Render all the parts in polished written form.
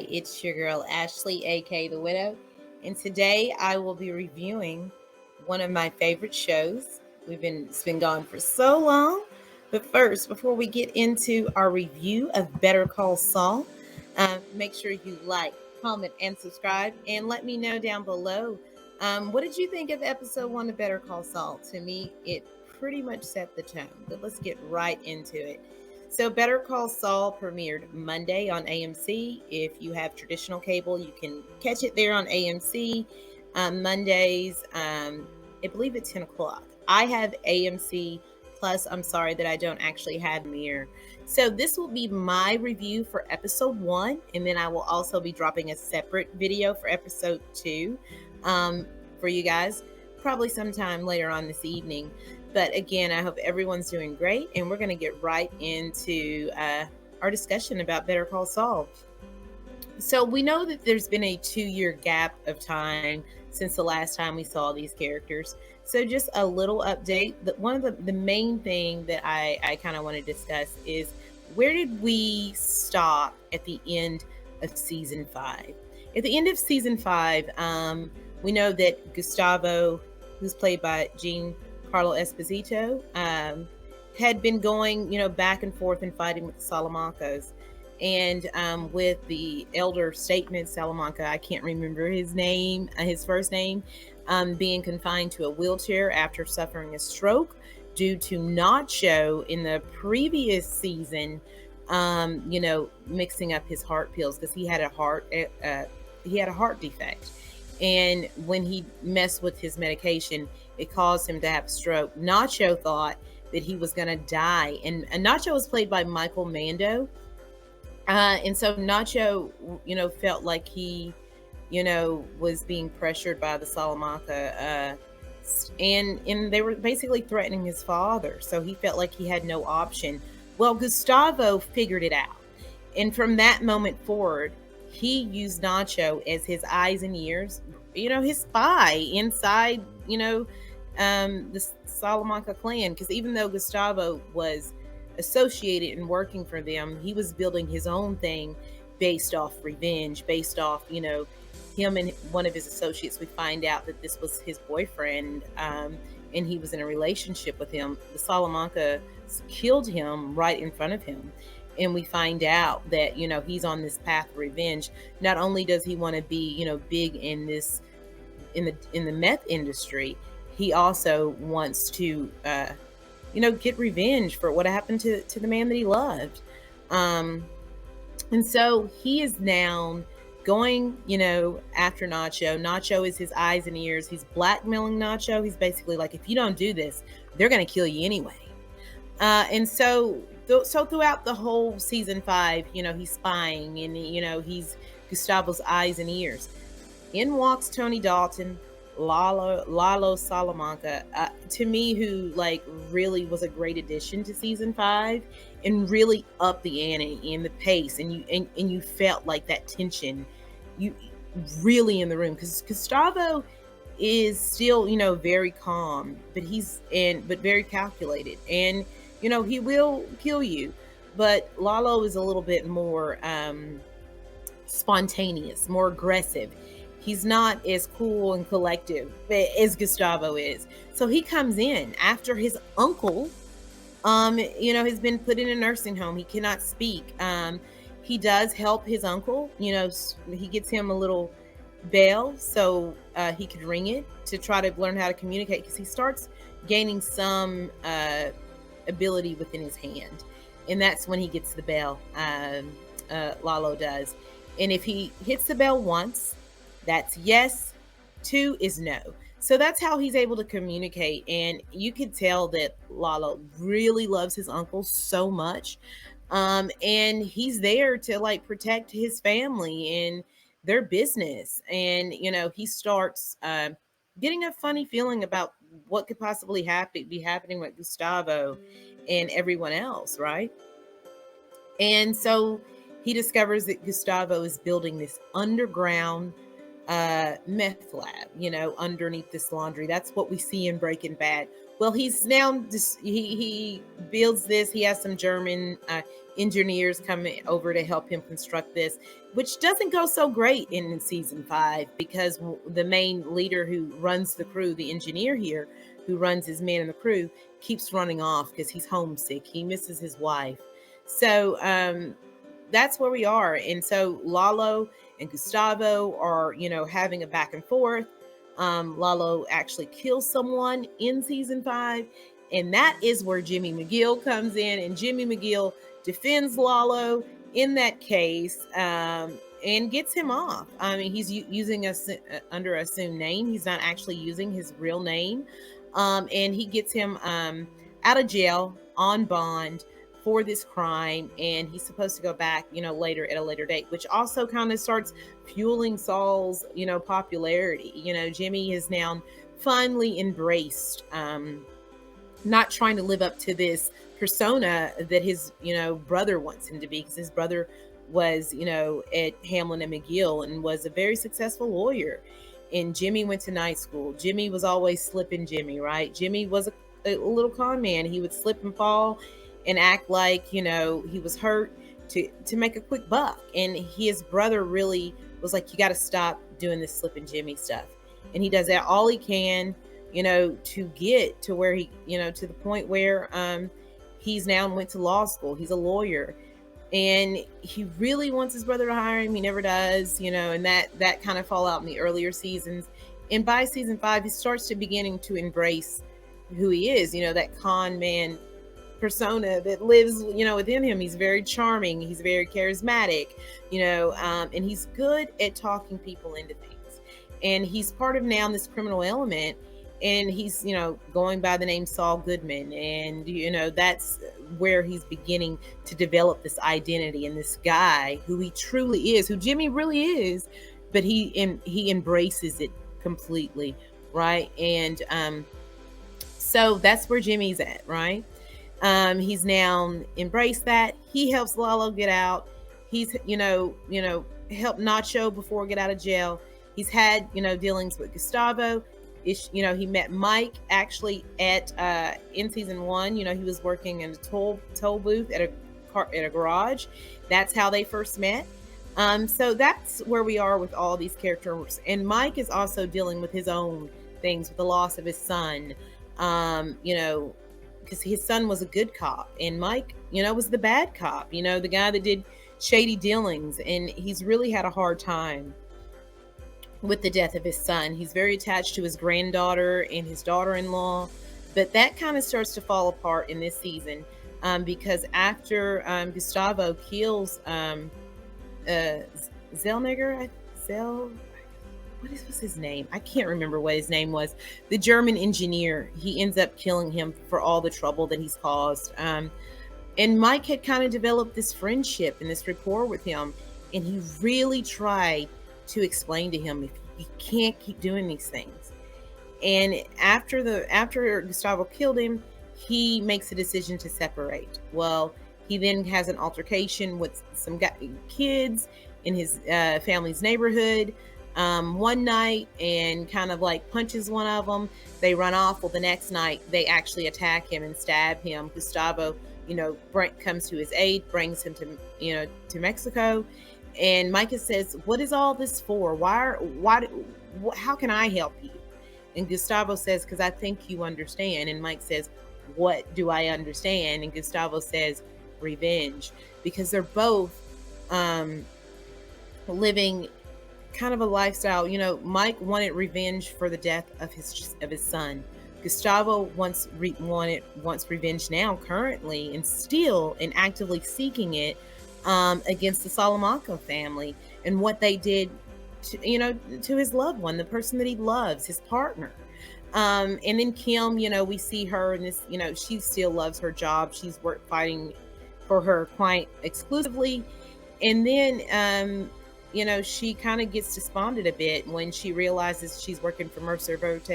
Hi, it's your girl Ashley, aka The Widow, and today I will be reviewing one of my favorite shows. It's been gone for so long, but first, before we get into our review of Better Call Saul, make sure you like, comment, and subscribe, and let me know down below. What did you think of episode 1 of Better Call Saul? To me, it pretty much set the tone, but let's get right into it. So, Better Call Saul premiered Monday on AMC. If you have traditional cable, you can catch it there on AMC. Mondays, I believe at 10 o'clock. I have AMC Plus. I'm sorry that I don't actually have Premiere. So, this will be my review for episode 1, and then I will also be dropping a separate video for episode 2 for you guys, probably sometime later on this evening. But again, I hope everyone's doing great, and we're going to get right into our discussion about Better Call Saul. So we know that there's been a 2-year gap of time since the last time we saw these characters. So just a little update. One of the main thing that I kind of want to discuss is, where did we stop at the end of season 5? At the end of season 5, we know that Gustavo, who's played by Giancarlo Esposito, had been going, back and forth and fighting with the Salamancas. And with the elder statement Salamanca, I can't remember his name, his first name, being confined to a wheelchair after suffering a stroke due to Nacho in the previous season, mixing up his heart pills because he had a heart defect. And when he messed with his medication, it caused him to have a stroke. Nacho thought that he was going to die. And Nacho was played by Michael Mando. And so Nacho, felt like he, was being pressured by the Salamanca. And they were basically threatening his father. So he felt like he had no option. Well, Gustavo figured it out. And from that moment forward, he used Nacho as his eyes and ears, his spy inside, the Salamanca clan. Because even though Gustavo was associated and working for them, he was building his own thing based off revenge, based off, him and one of his associates. We find out that this was his boyfriend, and he was in a relationship with him. The Salamanca killed him right in front of him. And we find out that, he's on this path of revenge. Not only does he want to be, big in the meth industry, he also wants to, get revenge for what happened to the man that he loved. And so he is now going, after Nacho. Nacho is his eyes and ears. He's blackmailing Nacho. He's basically like, if you don't do this, they're going to kill you anyway. And so throughout the whole season 5, he's spying and, he's Gustavo's eyes and ears. In walks Tony Dalton, Lala Salamanca, to me, who really was a great addition to season 5 and really upped the ante and the pace, and you felt like that tension, you really in the room, because Gustavo is still, very calm, but very calculated, and he will kill you. But Lalo is a little bit more spontaneous, more aggressive. He's not as cool and collective as Gustavo is. So he comes in after his uncle, has been put in a nursing home. He cannot speak. He does help his uncle. He gets him a little bell so he could ring it to try to learn how to communicate, because he starts gaining some ability within his hand. And that's when he gets the bell. Lalo does. And if he hits the bell once, that's yes, 2 is no. So that's how he's able to communicate. And you could tell that Lalo really loves his uncle so much. And he's there to protect his family and their business. And, he starts getting a funny feeling about what could possibly be happening with Gustavo and everyone else, right? And so he discovers that Gustavo is building this underground meth lab, underneath this laundry. That's what we see in Breaking Bad. Well, he's now he builds this. He has some German engineers coming over to help him construct this, which doesn't go so great in season 5 because the main leader who runs the crew, the engineer here, who runs his men in the crew, keeps running off because he's homesick. He misses his wife. So that's where we are. And so Lalo and Gustavo are, having a back and forth. Lalo actually kills someone in season 5. And that is where Jimmy Mcgill comes in. And Jimmy Mcgill defends Lalo in that case and gets him off. I mean, he's using under assumed name. He's not actually using his real name. And he gets him out of jail on bond for this crime, and he's supposed to go back, later at a later date, which also kind of starts fueling Saul's, popularity. Jimmy is now finally embraced, not trying to live up to this persona that his, brother wants him to be, because his brother was, at Hamlin and McGill and was a very successful lawyer. And Jimmy went to night school. Jimmy was always slipping Jimmy, right? Jimmy was a little con man. He would slip and fall and act like, he was hurt to make a quick buck. And his brother really was like, you got to stop doing this slipping Jimmy stuff. And he does that all he can, to get to where he, to the point where he's now went to law school. He's a lawyer. And he really wants his brother to hire him. He never does, and that kind of fall out in the earlier seasons. And by season 5, he starts to beginning to embrace who he is, that con man persona that lives, within him. He's very charming. He's very charismatic, and he's good at talking people into things. And he's part of now this criminal element. And he's, going by the name Saul Goodman. And, that's where he's beginning to develop this identity and this guy who he truly is, who Jimmy really is, but he embraces it completely. Right. And so that's where Jimmy's at. Right. He's now embraced that. He helps Lalo get out. He's, helped Nacho before get out of jail. He's had, dealings with Gustavo. He met Mike actually at in season 1. He was working in a toll booth at a garage. That's how they first met. So that's where we are with all these characters. And Mike is also dealing with his own things, with the loss of his son. Because his son was a good cop, and Mike, was the bad cop. The guy that did shady dealings, and he's really had a hard time with the death of his son. He's very attached to his granddaughter and his daughter-in-law, but that kind of starts to fall apart in this season because after Gustavo kills Zellniger, what was his name? I can't remember what his name was. The German engineer, he ends up killing him for all the trouble that he's caused. And Mike had kind of developed this friendship and this rapport with him, and he really tried to explain to him, if you can't keep doing these things. And after Gustavo killed him, he makes a decision to separate. Well, he then has an altercation with some kids in his family's neighborhood one night, and kind of like punches one of them. They run off. Well, the next night they actually attack him and stab him. Gustavo, comes to his aid, brings him to Mexico. And Micah says, what is all this for? How can I help you? And Gustavo says, because I think you understand. And Mike says, what do I understand? And Gustavo says, revenge. Because they're both living kind of a lifestyle. Mike wanted revenge for the death of his son. Gustavo wants revenge now, currently, and still and actively seeking it against the Salamanca family and what they did to his loved one, the person that he loves, his partner. And then Kim, we see her in this, she still loves her job. She's fighting for her client exclusively. And then, she kind of gets despondent a bit when she realizes she's working for Mercer Vote,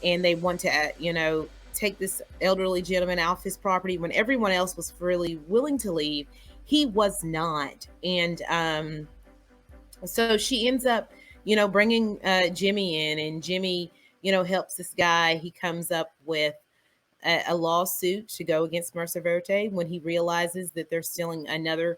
and they want to, take this elderly gentleman off his property when everyone else was really willing to leave. He was not. And so she ends up bringing Jimmy in, and Jimmy, helps this guy. He comes up with a lawsuit to go against Mercer Verte when he realizes that they're stealing another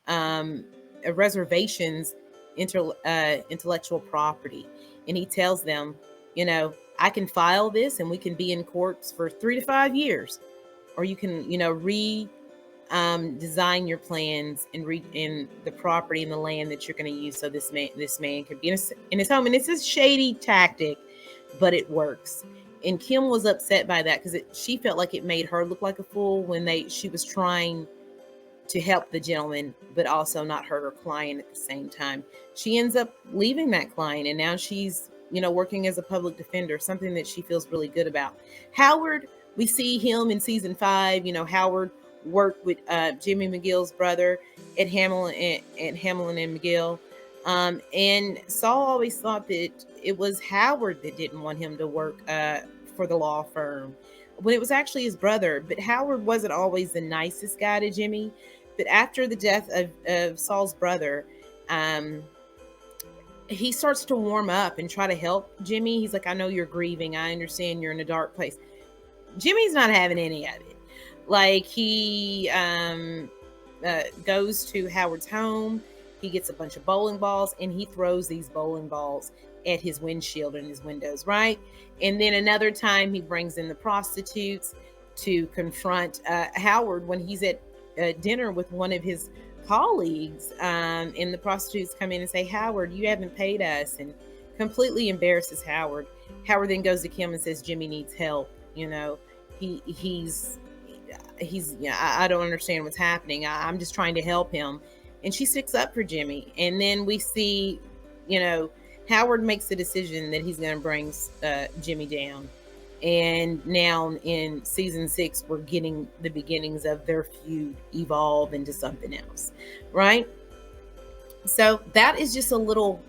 um, reservation's intellectual property. And he tells them, I can file this and we can be in courts for 3 to 5 years, or you can, design your plans and read in the property and the land that you're going to use, so this man could be in his home. And it's a shady tactic, but it works. And Kim was upset by that because she felt like it made her look like a fool when she was trying to help the gentleman, but also not hurt her client at the same time. She ends up leaving that client, and now she's, working as a public defender, something that she feels really good about. Howard, we see him in season 5. Howard worked with Jimmy McGill's brother at Hamlin and McGill. And Saul always thought that it was Howard that didn't want him to work for the law firm, when it was actually his brother. But Howard wasn't always the nicest guy to Jimmy. But after the death of Saul's brother, he starts to warm up and try to help Jimmy. He's like, I know you're grieving. I understand you're in a dark place. Jimmy's not having any of it. Like, he goes to Howard's home. He gets a bunch of bowling balls, and he throws these bowling balls at his windshield and his windows, right? And then another time he brings in the prostitutes to confront Howard when he's at dinner with one of his colleagues. And the prostitutes come in and say, Howard, you haven't paid us, and completely embarrasses Howard. Howard then goes to Kim and says, Jimmy needs help. He's I don't understand what's happening. I'm just trying to help him. And she sticks up for Jimmy. And then we see, Howard makes the decision that he's going to bring Jimmy down. And now in season 6, we're getting the beginnings of their feud evolve into something else, right? So that is just a little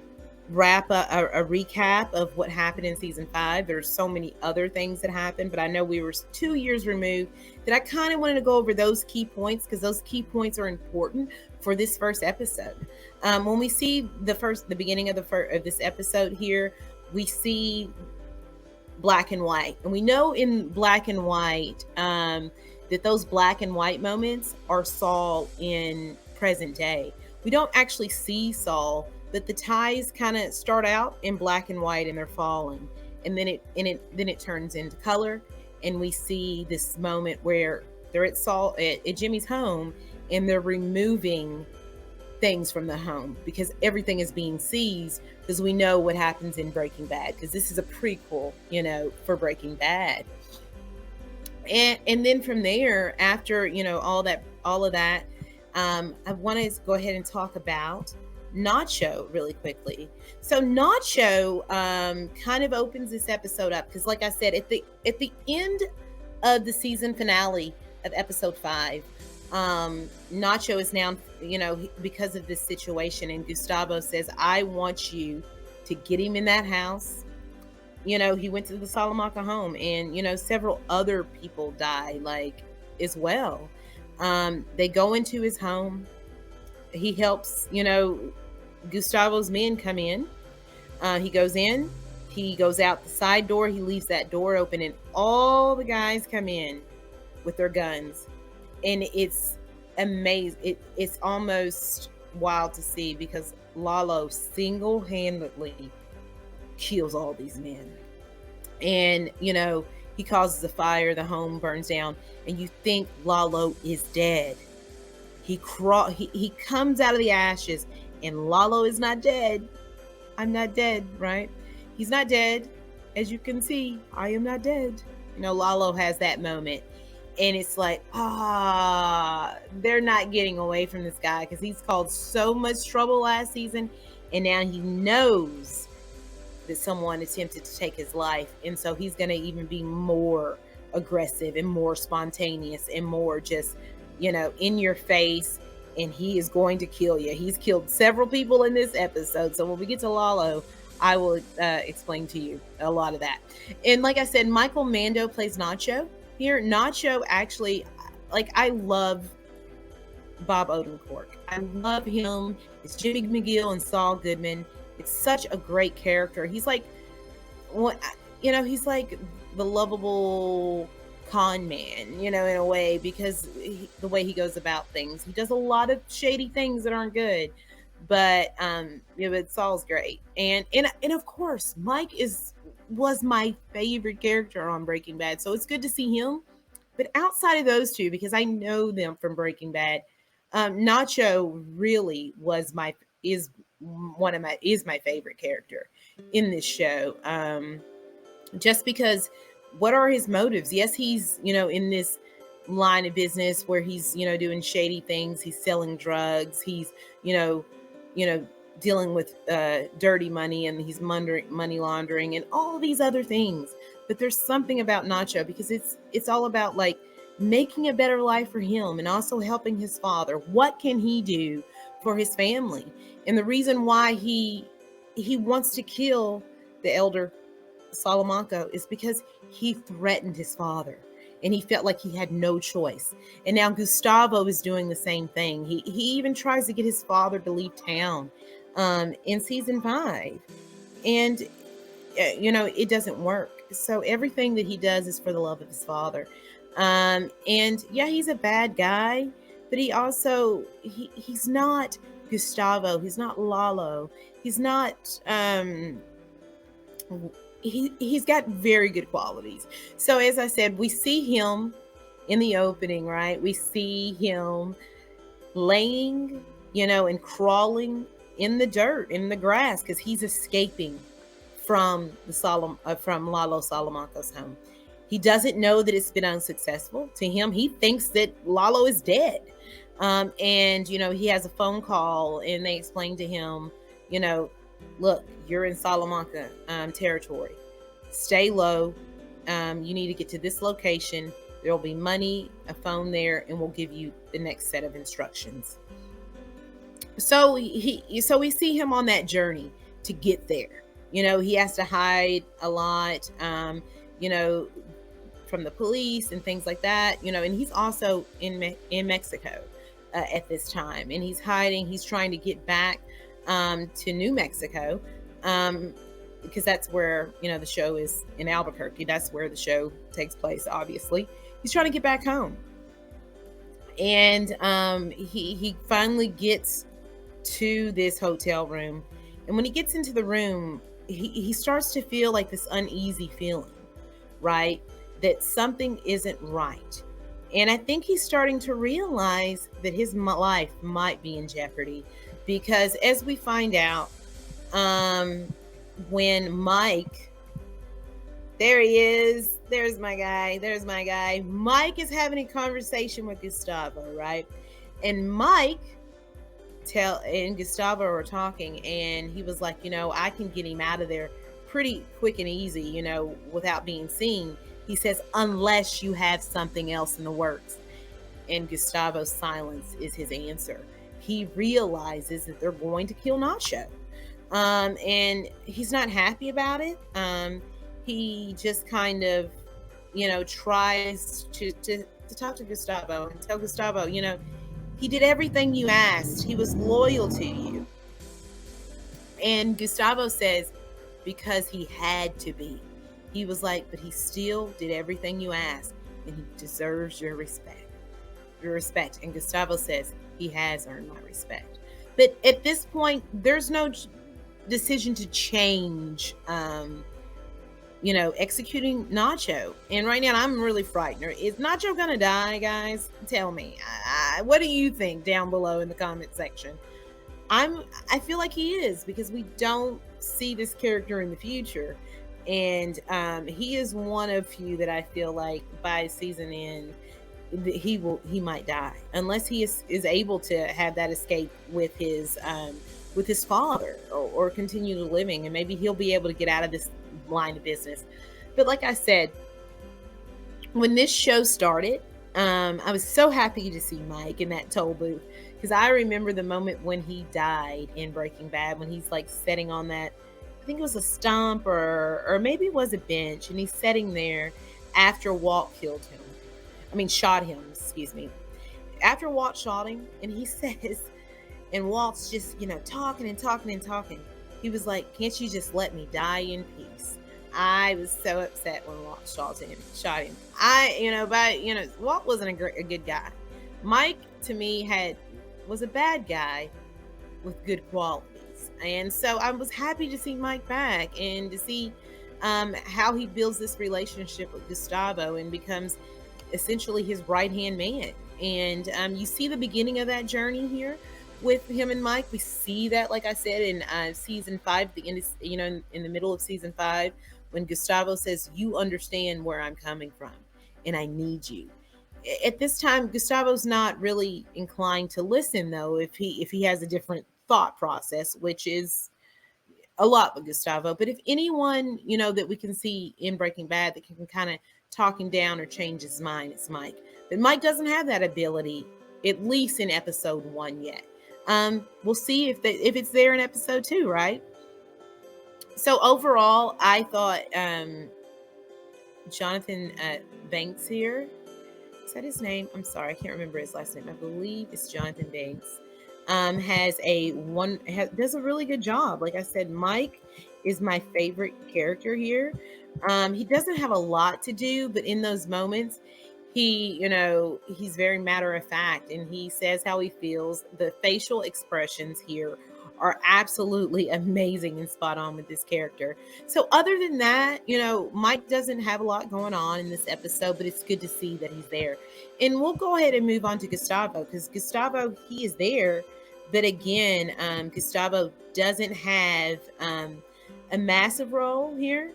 wrap up, a recap of what happened in season 5. There's so many other things that happened, but I know we were 2 years removed, that I kind of wanted to go over those key points, because those key points are important for this first episode. When we see the beginning of this episode here, we see black and white, and we know in black and white that those black and white moments are Saul in present day. We don't actually see Saul, but the ties kind of start out in black and white, and they're falling, and then it turns into color, and we see this moment where they're at Jimmy's home, and they're removing things from the home because everything is being seized, because we know what happens in Breaking Bad, because this is a prequel, for Breaking Bad. And then from there, after all of that, I want to go ahead and talk about Nacho really quickly. So Nacho kind of opens this episode up, because like I said, at the end of the season finale of episode 5, Nacho is now, because of this situation, and Gustavo says, I want you to get him in that house. He went to the Salamanca home, and several other people die as well. They go into his home. He helps, Gustavo's men come in. He goes in, he goes out the side door, he leaves that door open, and all the guys come in with their guns. And it's amazing. It's almost wild to see, because Lalo single-handedly kills all these men. And, he causes a fire, the home burns down, and you think Lalo is dead. He comes out of the ashes, and Lalo is not dead. I'm not dead, right? He's not dead. As you can see, I am not dead. Lalo has that moment. And it's like, they're not getting away from this guy, because he's caused so much trouble last season. And now he knows that someone attempted to take his life. And so he's going to even be more aggressive and more spontaneous and more just, in your face. And he is going to kill you. He's killed several people in this episode. So when we get to Lalo, I will explain to you a lot of that. And like I said, Michael Mando plays Nacho here. Nacho actually, I love Bob Odenkirk. I love him. It's Jimmy McGill and Saul Goodman. It's such a great character. He's like what he's like the lovable con man, in a way, because the way he goes about things. He does a lot of shady things that aren't good. But Saul's great. And of course, Mike is was my favorite character on Breaking Bad. So it's good to see him. But outside of those two, because I know them from Breaking Bad, Nacho really is is my favorite character in this show. Just because, what are his motives? Yes, he's in this line of business where he's doing shady things. He's selling drugs. He's you know you know dealing with dirty money, and he's money laundering and all these other things. But there's something about Nacho, because it's all about like making a better life for him and also helping his father. What can he do for his family? And the reason why he wants to kill the elder Salamanca is because he threatened his father and he felt like he had no choice. And now Gustavo is doing the same thing. He even tries to get his father to leave town in season 5. And it doesn't work. So everything that he does is for the love of his father. And yeah, he's a bad guy, but he's not Gustavo. He's not Lalo. He's not he's got very good qualities. So as I said, we see him in the opening, right? We see him laying, and crawling in the dirt, in the grass, because he's escaping from from Lalo Salamanca's home. He doesn't know that it's been unsuccessful. To him, he thinks that Lalo is dead. And he has a phone call, and they explain to him, look, you're in Salamanca territory. Stay low. You need to get to this location. There'll be money, a phone there, and we'll give you the next set of instructions. So we see him on that journey to get there. He has to hide a lot, from the police and things like that. And he's also in Mexico at this time, and he's hiding. He's trying to get back to New Mexico, because that's where the show is, in Albuquerque. That's where the show takes place. Obviously, he's trying to get back home, and he finally gets to this hotel room. And when he gets into the room, he starts to feel like this uneasy feeling, right? That something isn't right. And I think he's starting to realize that his life might be in jeopardy, because as we find out, when Mike, there he is, there's my guy. Mike is having a conversation with Gustavo, right? And and Gustavo are talking, and he was like, I can get him out of there pretty quick and easy, without being seen. He says, unless you have something else in the works. And Gustavo's silence is his answer. He realizes that they're going to kill Nacho. And he's not happy about it. He just kind of, tries to talk to Gustavo and tell Gustavo, he did everything you asked. He was loyal to you. And Gustavo says, because he had to be. He was like, but he still did everything you asked, and he deserves your respect. And Gustavo says, he has earned my respect. But at this point, there's no decision to change, executing Nacho. And right now, I'm really frightened. Is Nacho gonna die, guys? Tell me. What do you think down below in the comment section? I feel like he is, because we don't see this character in the future. And he is one of few that I feel like by season end, he might die, unless he is able to have that escape with his father, or continue living, and maybe he'll be able to get out of this line of business. But like I said, when this show started, I was so happy to see Mike in that toll booth, because I remember the moment when he died in Breaking Bad, when he's like sitting on that, I think it was a stump, or maybe it was a bench, and he's sitting there after Walt shot him, excuse me. After Walt shot him, and he says, and Walt's just, talking and talking and talking. He was like, "Can't you just let me die in peace?" I was so upset when Walt shot him. Walt wasn't a good guy. Mike, to me, was a bad guy with good qualities. And so I was happy to see Mike back and to see how he builds this relationship with Gustavo and becomes essentially his right hand man. And you see the beginning of that journey here with him and Mike. We see that, like I said, in season 5, the end, in the middle of season 5, when Gustavo says, "You understand where I'm coming from, and I need you." At this time, Gustavo's not really inclined to listen, though, if he has a different thought process, which is a lot with Gustavo. But if anyone, that we can see in Breaking Bad that can kind of talk him down or change his mind, it's Mike. But Mike doesn't have that ability, at least in episode 1 yet. We'll see if it's there in episode 2, right? So overall, I thought Jonathan Banks here. Is that his name? I'm sorry, I can't remember his last name. I believe it's Jonathan Banks. Does a really good job. Like I said, Mike is my favorite character here. He doesn't have a lot to do, but in those moments, he's very matter of fact, and he says how he feels. The facial expressions here are absolutely amazing and spot on with this character. So other than that, Mike doesn't have a lot going on in this episode, but it's good to see that he's there. And we'll go ahead and move on to Gustavo, because Gustavo, he is there. But again, Gustavo doesn't have a massive role here.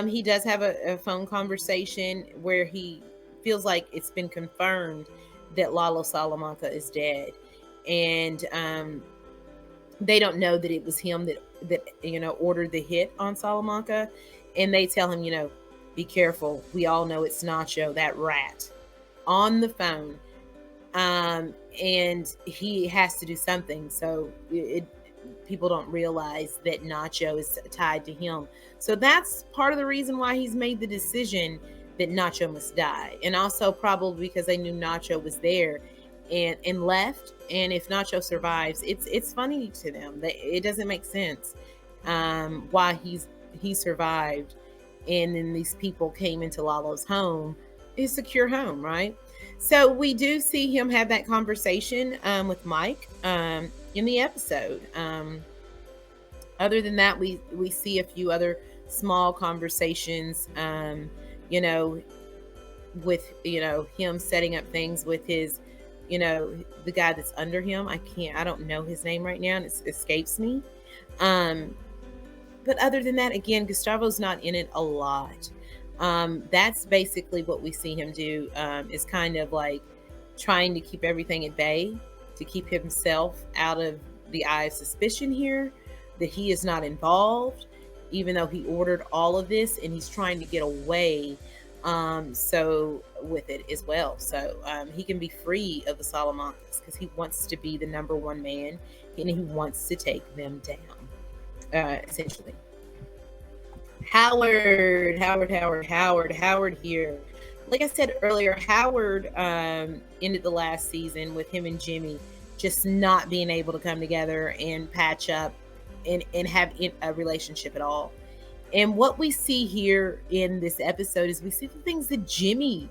He does have a phone conversation where he feels like it's been confirmed that Lala Salamanca is dead. And they don't know that it was him that ordered the hit on Salamanca. And they tell him, be careful. We all know it's Nacho, that rat, on the phone. And he has to do something. So people don't realize that Nacho is tied to him. So that's part of the reason why he's made the decision that Nacho must die. And also probably because they knew Nacho was there and left. And if Nacho survives, it's funny to them. It doesn't make sense why he survived. And then these people came into Lalo's home, his secure home, right? So we do see him have that conversation with Mike in the episode. Other than that, we see a few other small conversations, with, him setting up things with his, the guy that's under him. I don't know his name right now, and it escapes me. But other than that, again, Gustavo's not in it a lot. That's basically what we see him do, is kind of like trying to keep everything at bay, to keep himself out of the eye of suspicion here, that he is not involved, even though he ordered all of this, and he's trying to get away so with it as well. So he can be free of the Salamancas, because he wants to be the number one man, and he wants to take them down, essentially. Howard here. Like I said earlier, Howard ended the last season with him and Jimmy just not being able to come together and patch up and have a relationship at all. And what we see here in this episode is we see the things that Jimmy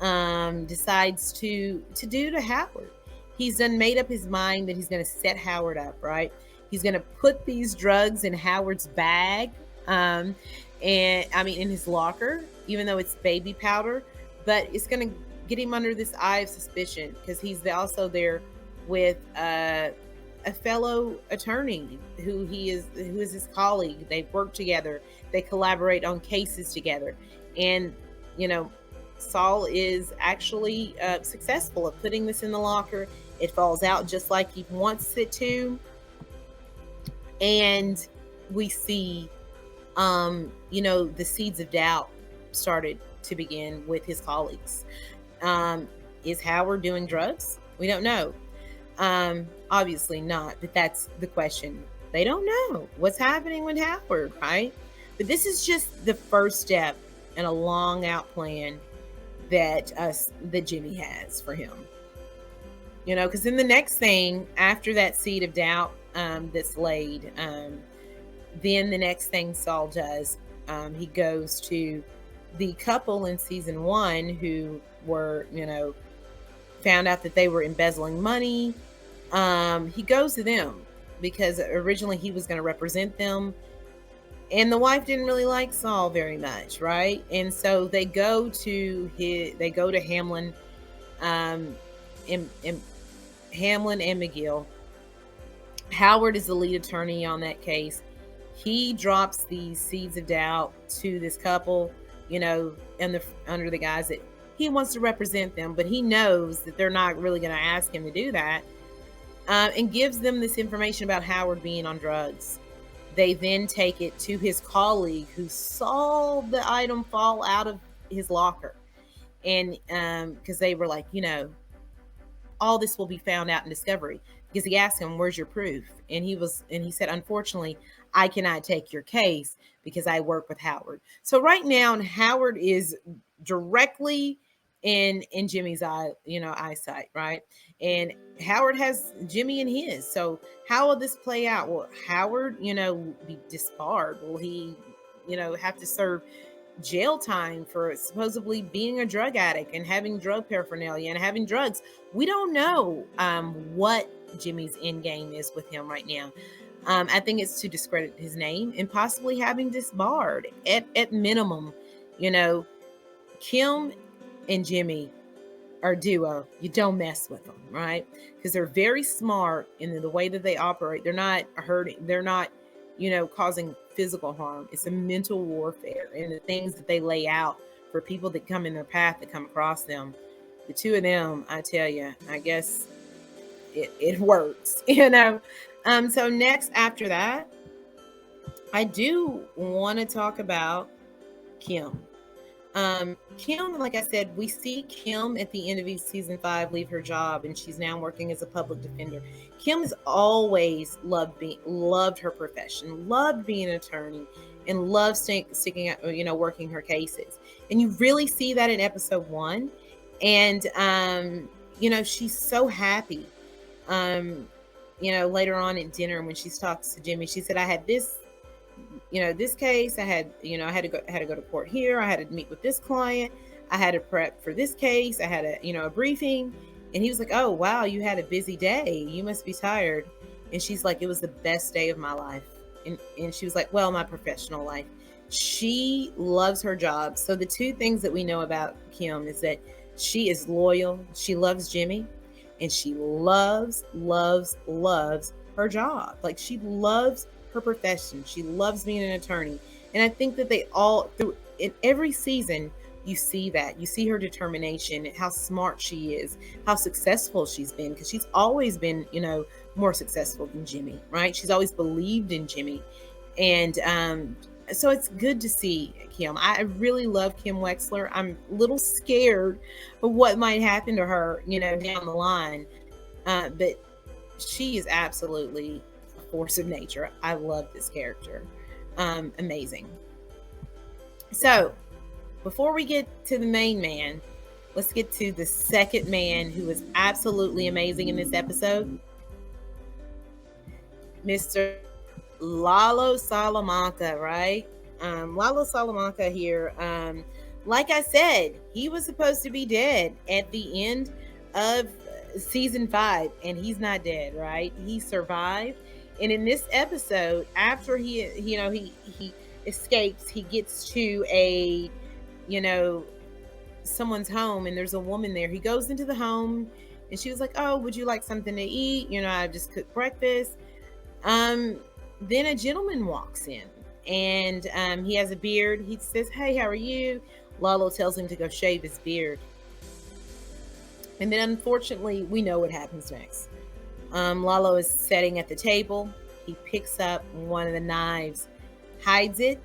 decides to do to Howard. He's made up his mind that he's going to set Howard up, right? He's going to put these drugs in Howard's bag, and in his locker, even though it's baby powder, but it's going to get him under this eye of suspicion, because he's also there with a fellow attorney who is his colleague. They work together, they collaborate on cases together, and Saul is actually successful at putting this in the locker. It falls out just like he wants it to, and we see the seeds of doubt started to begin with his colleagues. Is Howard doing drugs? We don't know. Obviously not, but that's the question. They don't know what's happening with Howard, right? But this is just the first step in a long out plan that Jimmy has for him. Because then the next thing after that seed of doubt that's laid, Then the next thing Saul does, he goes to the couple in season 1 who were, found out that they were embezzling money. He goes to them because originally he was going to represent them, and the wife didn't really like Saul very much, right? And so they go to Hamlin, and Hamlin and Mcgill. Howard is the lead attorney on that case. He drops these seeds of doubt to this couple, under the guise that he wants to represent them, but he knows that they're not really going to ask him to do that, and gives them this information about Howard being on drugs. They then take it to his colleague who saw the item fall out of his locker. And because they were like, all this will be found out in discovery. Because he asked him, where's your proof? And he said, unfortunately, I cannot take your case because I work with Howard. So right now, Howard is directly in Jimmy's eyesight, right? And Howard has Jimmy in his. So how will this play out? Will Howard, be disbarred? Will he, have to serve jail time for supposedly being a drug addict and having drug paraphernalia and having drugs? We don't know what Jimmy's end game is with him right now. I think it's to discredit his name and possibly having disbarred at minimum. Kim and Jimmy are a duo. You don't mess with them, right? Because they're very smart in the way that they operate. They're not hurting. They're not, causing physical harm. It's a mental warfare, and the things that they lay out for people that come in their path, that come across them. The two of them, I tell you, I guess it works, So next, after that, I do want to talk about Kim. Kim, like I said, we see Kim at the end of season 5 leave her job, and she's now working as a public defender. Kim has always loved her profession, loved being an attorney, and loved sticking out, working her cases. And you really see that in episode 1. And she's so happy. Later on at dinner when she talks to Jimmy, she said, I had this case, I had to go to court here. I had to meet with this client. I had to prep for this case. I had a briefing. And he was like, oh, wow, you had a busy day. You must be tired. And she's like, it was the best day of my life. And she was like, well, my professional life. She loves her job. So the two things that we know about Kim is that she is loyal. She loves Jimmy. And she loves her job. Like, she loves her profession. She loves being an attorney. And I think that in every season, you see that. You see her determination, how smart she is, how successful she's been, because she's always been, more successful than Jimmy, right? She's always believed in Jimmy. And so it's good to see Kim. I really love Kim Wexler. I'm a little scared of what might happen to her, down the line. But she is absolutely a force of nature. I love this character. Amazing. So before we get to the main man, let's get to the second man who is absolutely amazing in this episode. Mr. Lala Salamanca, right? Lala Salamanca here. Like I said, he was supposed to be dead at the end of season 5, and he's not dead, right? He survived. And in this episode, after he escapes, he gets to someone's home, and there's a woman there. He goes into the home, and she was like, oh, would you like something to eat? I just cooked breakfast. Then a gentleman walks in, and he has a beard. He says, hey, how are you? Lalo tells him to go shave his beard. And then, unfortunately, we know what happens next. Lalo is sitting at the table. He picks up one of the knives, hides it,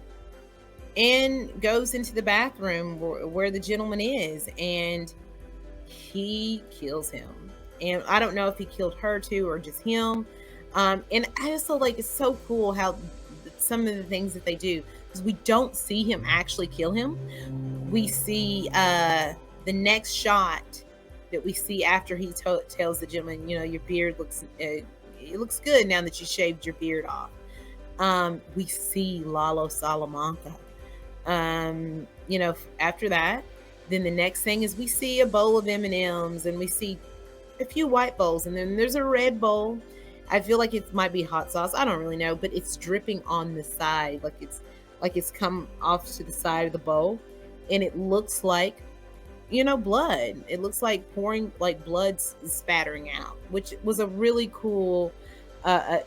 and goes into the bathroom where the gentleman is, and he kills him. And I don't know if he killed her too or just him. And I also it's so cool how some of the things that they do, because we don't see him actually kill him. We see the next shot that we see after he tells the gentleman, your beard looks good now that you shaved your beard off. We see Lala Salamanca. After that, then the next thing is we see a bowl of M&Ms, and we see a few white bowls, and then there's a red bowl. I feel like it might be hot sauce. I don't really know, but it's dripping on the side, like it's come off to the side of the bowl, and it looks like blood. It looks like pouring, like blood spattering out, which was a really cool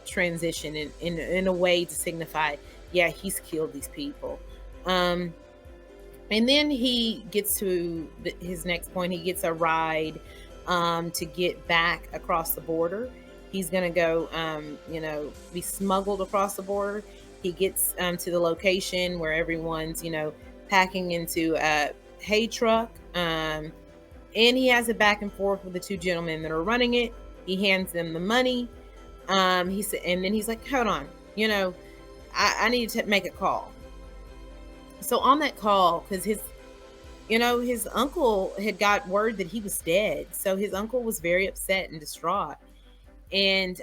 transition in a way to signify, yeah, he's killed these people. And then he gets to his next point. He gets a ride to get back across the border. He's going to go, be smuggled across the border. He gets to the location where everyone's, packing into a hay truck. And he has a back and forth with the two gentlemen that are running it. He hands them the money. He said, and then he's like, hold on, I need to make a call. So on that call, because his uncle had got word that he was dead. So his uncle was very upset and distraught. And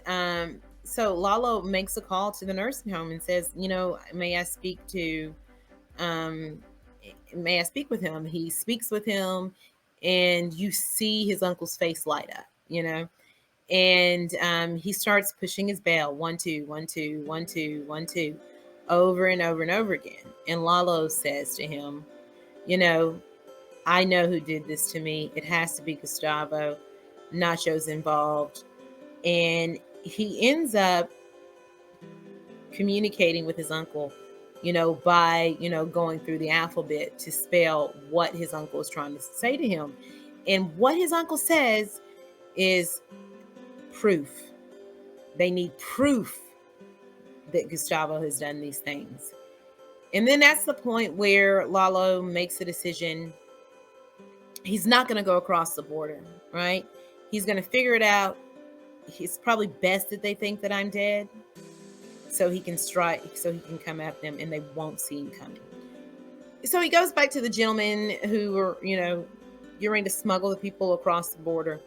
so Lalo makes a call to the nursing home and says, may I speak with him? He speaks with him, and you see his uncle's face light up, and he starts pushing his bell, 1 2 1 2 1 2 1 2, over and over and over again. And Lalo says to him, I know who did this to me. It has to be Gustavo. Nacho's involved. And he ends up communicating with his uncle, by, going through the alphabet to spell what his uncle is trying to say to him. And what his uncle says is proof. They need proof that Gustavo has done these things. And then that's the point where Lalo makes a decision. He's not going to go across the border, right? He's going to figure it out. It's probably best that they think that I'm dead, so he can strike, so he can come at them and they won't see him coming. So he goes back to the gentlemen who were, getting to smuggle the people across the border.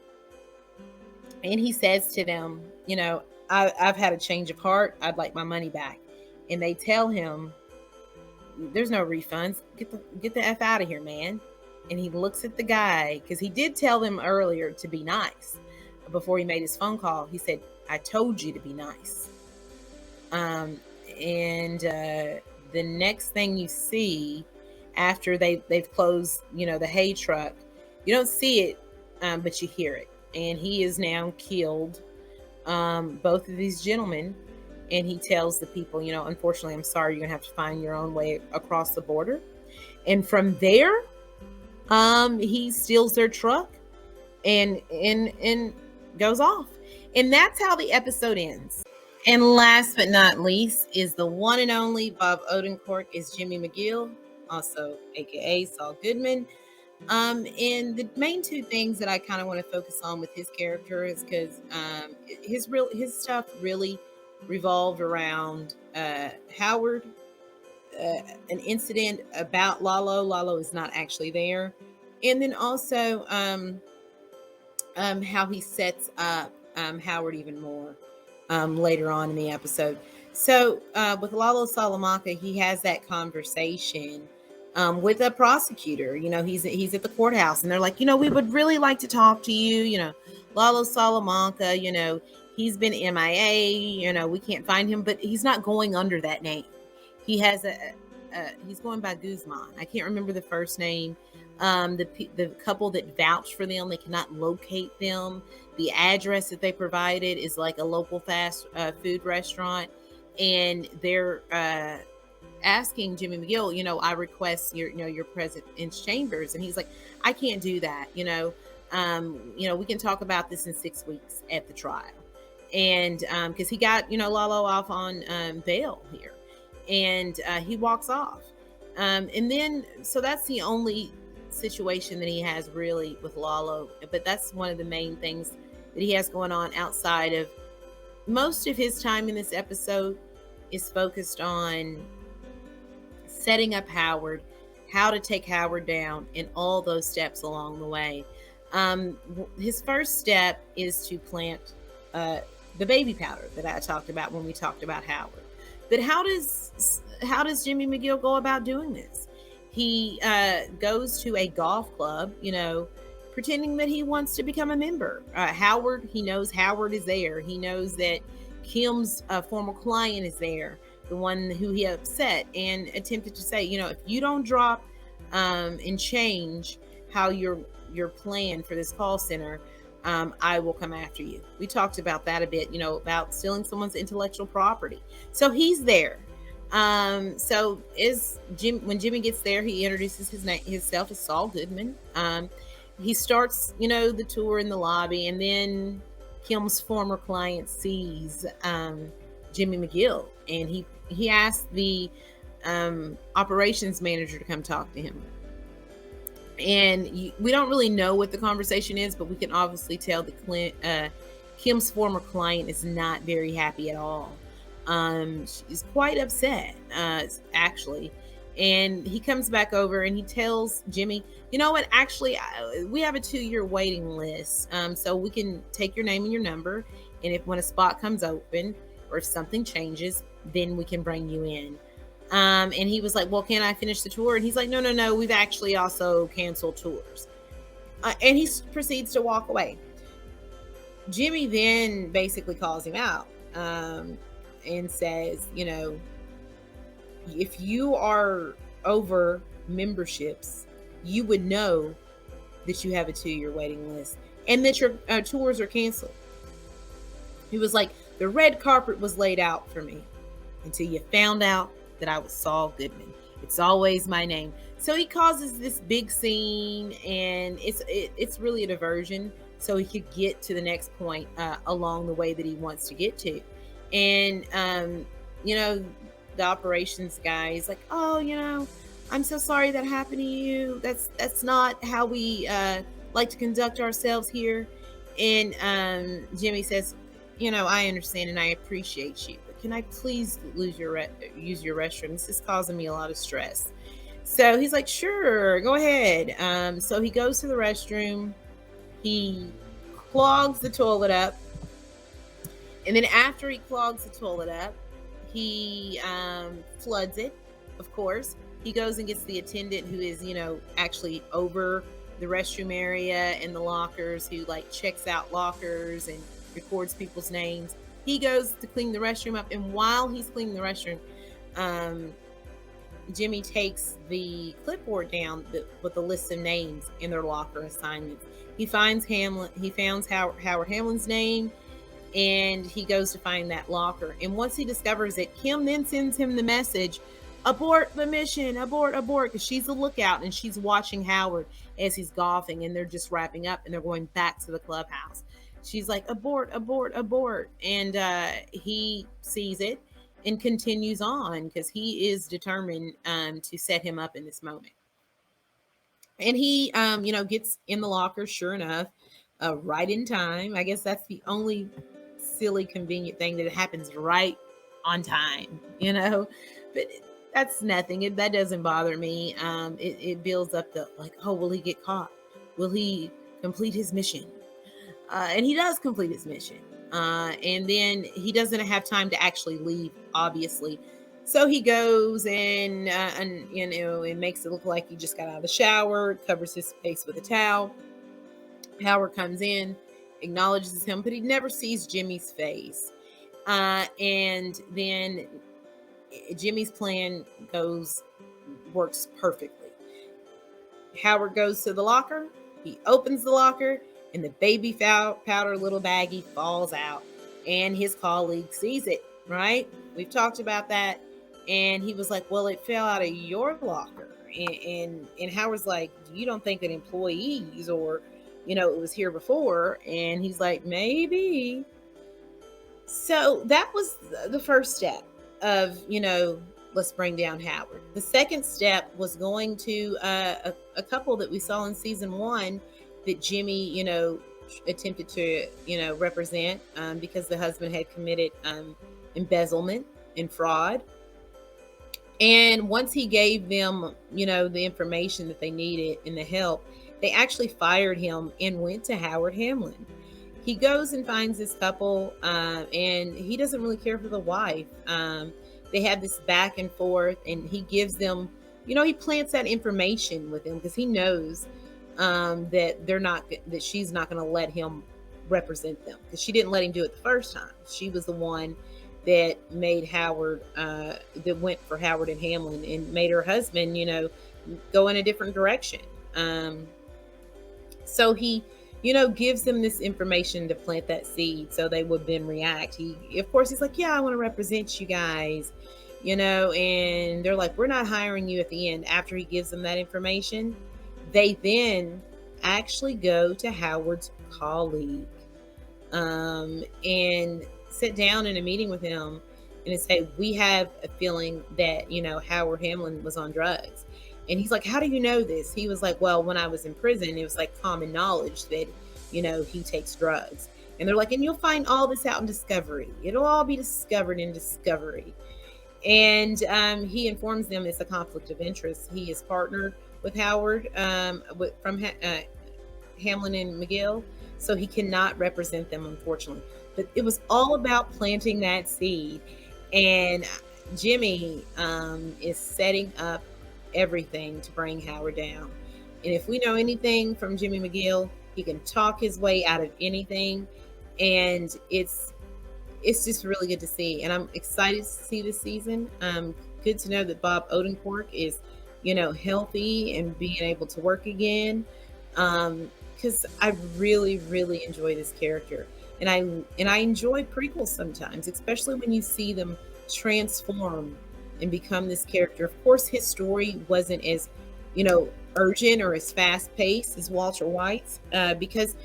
And he says to them, I've had a change of heart. I'd like my money back. And they tell him, there's no refunds. Get the F out of here, man. And he looks at the guy, because he did tell them earlier to be nice. Before he made his phone call, he said, I told you to be nice. And the next thing you see after they've closed, the hay truck, you don't see it, but you hear it. And he is now killed both of these gentlemen. And he tells the people, unfortunately, I'm sorry, you're going to have to find your own way across the border. And from there, he steals their truck and goes off. And that's how the episode ends. And last but not least is the one and only Bob Odenkirk is Jimmy Mcgill, also aka Saul Goodman. And the main two things that I kind of want to focus on with his character is because his stuff really revolved around Howard, an incident about Lalo. Lalo is not actually there, and then also how he sets up Howard even more later on in the episode. So with Lala Salamanca, he has that conversation with a prosecutor. He's at the courthouse, and they're like, we would really like to talk to you. Lala Salamanca, he's been MIA. We can't find him, but he's not going under that name. He has he's going by Guzman. I can't remember the first name. The couple that vouched for them, they cannot locate them. The address that they provided is like a local fast food restaurant, and they're asking Jimmy Mcgill, I request your presence in chambers, and he's like, I can't do that. We can talk about this in 6 weeks at the trial, and because he got Lalo off on bail here, and he walks off, and then so that's the only situation that he has really with Lalo, but that's one of the main things that he has going on. Outside of most of his time in this episode is focused on setting up Howard, how to take Howard down, and all those steps along the way. His first step is to plant the baby powder that I talked about when we talked about Howard. But how does Jimmy McGill go about doing this? He goes to a golf club, pretending that he wants to become a member. He knows Howard is there. He knows that Kim's former client is there, the one who he upset and attempted to say, if you don't drop and change how your plan for this call center, I will come after you. We talked about that a bit, about stealing someone's intellectual property. So he's there. So when Jimmy gets there, he introduces himself as Saul Goodman. He starts, the tour in the lobby, and then Kim's former client sees Jimmy McGill, and he asks the operations manager to come talk to him. And we don't really know what the conversation is, but we can obviously tell that Kim's former client is not very happy at all. She's quite upset, actually. And he comes back over and he tells Jimmy, you know what, actually, we have a 2-year waiting list. So we can take your name and your number. And when a spot comes open or if something changes, then we can bring you in. And he was like, well, can I finish the tour? And he's like, no, we've actually also canceled tours. And he proceeds to walk away. Jimmy then basically calls him out and says, if you are over memberships, you would know that you have a 2-year waiting list and that your tours are canceled. He was like, the red carpet was laid out for me until you found out that I was Saul Goodman. It's always my name. So he causes this big scene, and it's really a diversion so he could get to the next point along the way that he wants to get to. And the operations guy is like, oh, I'm so sorry that happened to you. That's not how we like to conduct ourselves here. And Jimmy says, I understand and I appreciate you, but can I please use your restroom? This is causing me a lot of stress. So he's like, sure, go ahead. So he goes to the restroom. He clogs the toilet up. And then after he clogs the toilet up, he floods it, of course. He goes and gets the attendant who is, actually over the restroom area and the lockers, who checks out lockers and records people's names. He goes to clean the restroom up, and while he's cleaning the restroom, Jimmy takes the clipboard down with a list of names in their locker assignments. He finds Howard Hamlin's name, and he goes to find that locker. And once he discovers it, Kim then sends him the message, abort the mission, abort, because she's a lookout and she's watching Howard as he's golfing, and they're just wrapping up and they're going back to the clubhouse. She's like, abort. And he sees it and continues on because he is determined to set him up in this moment. And he, gets in the locker, sure enough, right in time. I guess that's the only silly, convenient thing, that it happens right on time, but that's nothing. That doesn't bother me. It builds up the will he get caught? Will he complete his mission? And he does complete his mission. And then he doesn't have time to actually leave, obviously. So he goes and it makes it look like he just got out of the shower, covers his face with a towel. Howard comes in, acknowledges him, but he never sees Jimmy's face. And then Jimmy's plan works perfectly. Howard goes to the locker. He opens the locker, and the baby powder little baggie falls out, and his colleague sees it, right? We've talked about that. And he was like, well, it fell out of your locker. And Howard's like, you don't think that employees or, it was here before? And he's like, maybe. So that was the first step of, let's bring down Howard. The second step was going to a couple that we saw in season 1 that Jimmy, attempted to, represent because the husband had committed embezzlement and fraud. And once he gave them, the information that they needed and the help, they actually fired him and went to Howard Hamlin. He goes and finds this couple, and he doesn't really care for the wife. they have this back and forth, and he gives them, he plants that information with them because he knows that that she's not going to let him represent them, because she didn't let him do it the first time. She was the one that made Howard, that went for Howard and Hamlin and made her husband, go in a different direction. So he, gives them this information to plant that seed so they would then react. Of course, he's like, yeah, I want to represent you guys, and they're like, we're not hiring you at the end. After he gives them that information, they then actually go to Howard's colleague, and sit down in a meeting with him and say, we have a feeling that, Howard Hamlin was on drugs. And he's like, how do you know this? He was like, well, when I was in prison, it was like common knowledge that, he takes drugs. And they're like, and you'll find all this out in Discovery. It'll all be discovered in Discovery. And he informs them it's a conflict of interest. He is partnered with Howard, from Hamlin and Mcgill, so he cannot represent them, unfortunately. But it was all about planting that seed. And Jimmy is setting up everything to bring Howard down. And if we know anything from Jimmy McGill, he can talk his way out of anything. And it's just really good to see. And I'm excited to see this season. Good to know that Bob Odenkirk is, healthy and being able to work again. Because I really, really enjoy this character. And I enjoy prequels sometimes, especially when you see them transform and become this character. Of course, his story wasn't as, urgent or as fast paced as Walter White's, because,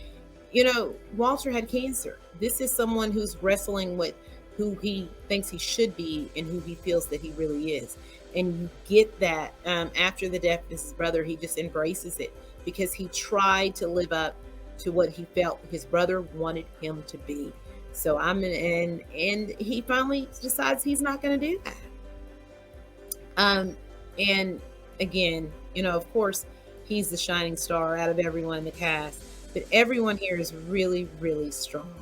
Walter had cancer. This is someone who's wrestling with who he thinks he should be and who he feels that he really is. And you get that after the death of his brother, he just embraces it because he tried to live up to what he felt his brother wanted him to be. So and he finally decides he's not going to do that. And again, of course, he's the shining star out of everyone in the cast, but everyone here is really, really strong.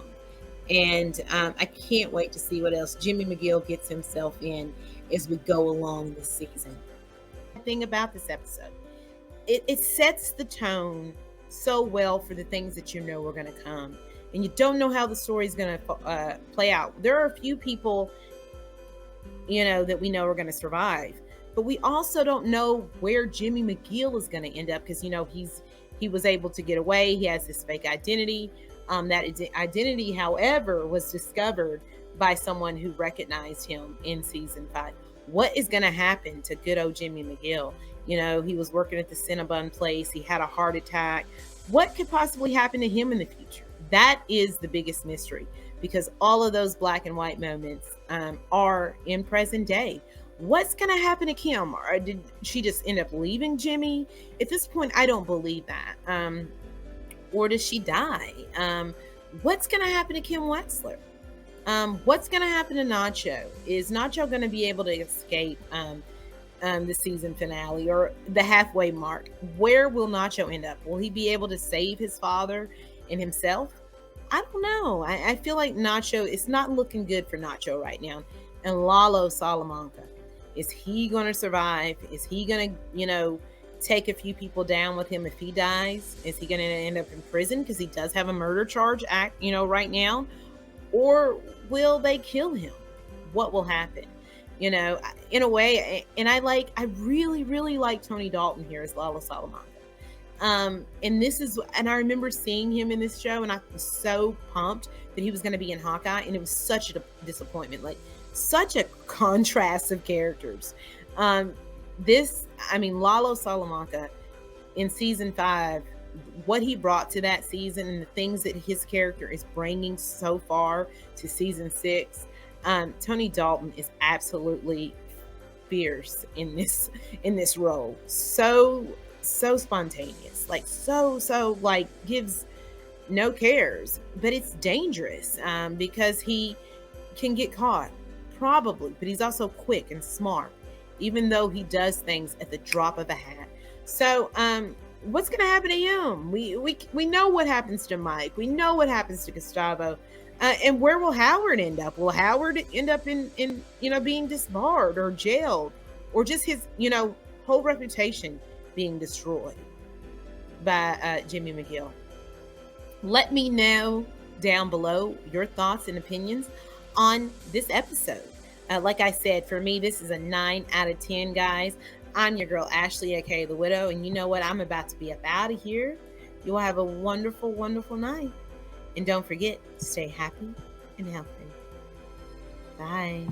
And I can't wait to see what else Jimmy McGill gets himself in as we go along this season. The thing about this episode, it sets the tone so well for the things that are going to come. And you don't know how the story is going to play out. There are a few people, that we know are going to survive. But we also don't know where Jimmy McGill is going to end up because, he was able to get away. He has this fake identity. That identity, however, was discovered by someone who recognized him in season 5. What is going to happen to good old Jimmy McGill? He was working at the Cinnabon place. He had a heart attack. What could possibly happen to him in the future? That is the biggest mystery, because all of those black and white moments are in present day. What's going to happen to Kim? Or did she just end up leaving Jimmy? At this point, I don't believe that. Or does she die? What's going to happen to Kim Wexler? What's going to happen to Nacho? Is Nacho going to be able to escape the season finale or the halfway mark? Where will Nacho end up? Will he be able to save his father and himself? I don't know. I feel like Nacho, it's not looking good for Nacho right now. And Lala Salamanca, is he going to survive? Is he going to, take a few people down with him if he dies? Is he going to end up in prison because he does have a murder charge right now? Or will they kill him? What will happen? In a way, and I really, really like Tony Dalton here as Lala Salamanca. And I remember seeing him in this show, and I was so pumped that he was going to be in Hawkeye, and it was such a disappointment, such a contrast of characters. Lala Salamanca in season 5, what he brought to that season and the things that his character is bringing so far to season 6, Tony Dalton is absolutely fierce in this role. So spontaneous, gives no cares, but it's dangerous because he can get caught probably, but he's also quick and smart, even though he does things at the drop of a hat. So what's going to happen to him? We know what happens to Mike. We know what happens to Gustavo. And where will Howard end up? Will Howard end up in being disbarred or jailed, or just his whole reputation being destroyed by Jimmy McGill? Let me know down below your thoughts and opinions on this episode. Like I said, for me, this is a 9 out of 10, guys. I'm your girl, Ashley, aka The Widow. And you know what? I'm about to be up out of here. You will have a wonderful, wonderful night. And don't forget to stay happy and healthy. Bye.